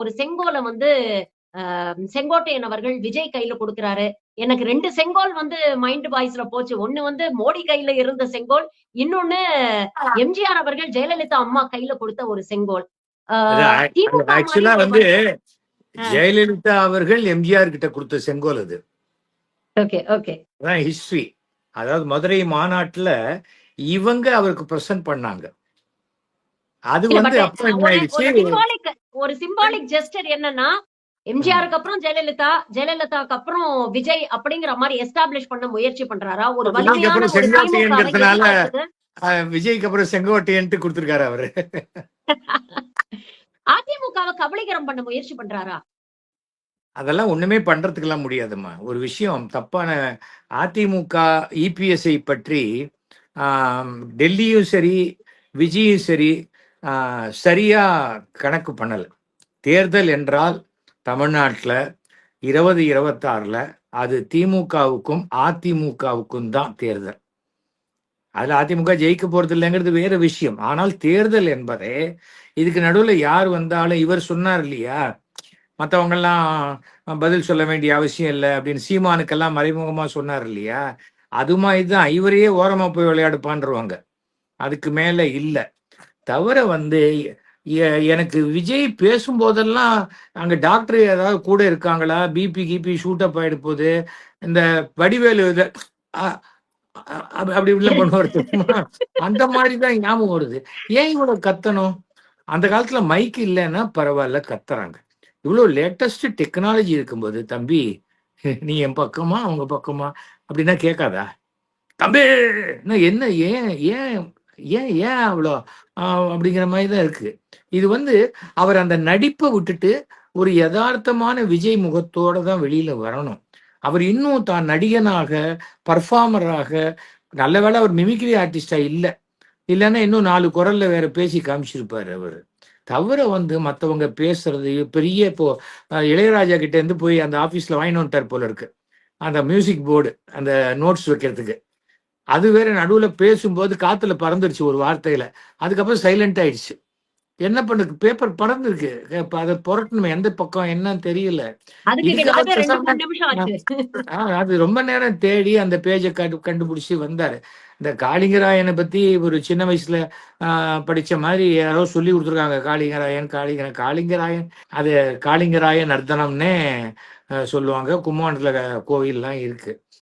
ஒரு செங்கோலை வந்து செங்கோட்டையன் அவர்கள் விஜய் கையில கொடுக்கிறாரு. எனக்கு 2 செங்கோல் வந்து மைண்ட் வாய்ஸ்ல போச்சு. ஒண்ணு வந்து மோடி கையில இருந்த செங்கோல், இன்னொன்னு எம்ஜிஆர் அவர்கள் ஜெயலலிதா அம்மா கையில கொடுத்த ஒரு செங்கோல். திமுக ஆக்சுவலா வந்து ஜெயலலிதா அவர்கள் எம்ஜிஆர் கிட்ட கொடுத்த செங்கோல் அது. Okay okay. அதான் ஹிஸ்டரி. அதாவது மதுரை மாநாட்டுல இவங்க அவருக்கு பிரசன்ட் பண்ணாங்க. அது வந்து அப்புறம் ஒரு சிம்பாலிக் ஜெஸ்டர் என்னன்னா, எம்ஜிஆருக்கு அப்புறம் ஜெயலலிதா, ஜெயலலிதாக்கு அப்புறம் விஜய் அப்படிங்கிற மாதிரி எஸ்டாப்ளிஷ் பண்ண முயற்சி பண்றாரா? ஒரு வலிமையான விஜய்க்கு அப்புறம் செங்கோட்டையன்ட்டு கொடுத்திருக்காரு அவரு. அதிமுகவை கபலீகரம் பண்ண முயற்சி பண்றாரா? அதெல்லாம் ஒண்ணுமே பண்றதுக்கு எல்லாம் முடியாதுமா. ஒரு விஷயம் தப்பான அதிமுக இபிஎஸ்ஐ பற்றி டெல்லியும் சரி விஜயும் சரி சரியா கணக்கு பண்ணல. தேர்தல் என்றால் தமிழ்நாட்டில் 2026 அது திமுகவுக்கும் அதிமுகவுக்கும் தான் தேர்தல். அதுல அதிமுக ஜெயிக்க போறது இல்லைங்கிறது வேற விஷயம். ஆனால் தேர்தல் என்பதே இதுக்கு நடுவில் யார் வந்தாலும் இவர் சொன்னார் இல்லையா, மற்றவங்கெல்லாம் பதில் சொல்ல வேண்டிய அவசியம் இல்லை அப்படின்னு சீமானுக்கெல்லாம் மறைமுகமா சொன்னார் இல்லையா, அது மாதிரி தான் இவரையே ஓரமா போய் விளையாடுப்பான்ருவாங்க. அதுக்கு மேல இல்லை. தவிர வந்து எனக்கு விஜய் பேசும்போதெல்லாம் அங்க டாக்டர் ஏதாவது கூட இருக்காங்களா, பிபி கிபி ஷூட் அப் ஆயிடு போகுது, இந்த வடிவேலு அப்படி இப்படிலாம் பண்ணுவார், அந்த மாதிரிதான் ஞாபகம் வருது. ஏன் இவ்வளவு கத்தணும்? அந்த காலத்துல மைக் இல்லைன்னா பரவாயில்ல, கத்துறாங்க. இவ்வளவு லேட்டஸ்ட் டெக்னாலஜி இருக்கும்போது, தம்பி நீ என் பக்கமா அவங்க பக்கமா அப்படின்னா கேட்காதா? தம்பி என்ன, ஏன் ஏன் ஏன் ஏன் அவ்வளோ அப்படிங்கிற மாதிரி தான் இருக்கு. இது வந்து அவர் அந்த நடிப்பை விட்டுட்டு ஒரு யதார்த்தமான விஜய் முகத்தோட தான் வெளியில வரணும். அவர் இன்னும் தான் நடிகனாக பர்ஃபார்மராக, நல்ல வேளை அவர் மிமிக்ரி ஆர்டிஸ்டா இல்லை, இல்லைன்னா இன்னும் 4 குரல்ல வேற பேசி காமிச்சிருப்பாரு அவர். தவிர வந்து மற்றவங்க பேசுறது பெரிய, இப்போ இளையராஜா கிட்ட இருந்து போய் அந்த ஆபீஸ்ல வாங்கிட்டு வந்துட்டார் போல இருக்கு, அந்த மியூசிக் போர்டு அந்த நோட்ஸ் வைக்கிறதுக்கு. அது வேற நடுவுல பேசும்போது காத்துல பறந்துருச்சு ஒரு வார்த்தையில, அதுக்கப்புறம் சைலண்ட் ஆயிடுச்சு. என்ன பண்ணுது, பேப்பர் பறந்துருக்கு, அதை புரட்டணுமே எந்த பக்கம் என்னன்னு தெரியல. அது ரொம்ப நேரம் தேடி அந்த பேஜை கண்டுபிடிச்சு வந்தாரு. இந்த காளிங்கராயனை பத்தி ஒரு சின்ன வயசுல படிச்ச மாதிரி யாரோ சொல்லி கொடுத்துருக்காங்க, காளிங்கராயன் அது காளிங்கராயன் நர்த்தனம்னே சொல்லுவாங்க. கும்பகோணத்துல கோவில்லாம் இருக்கு.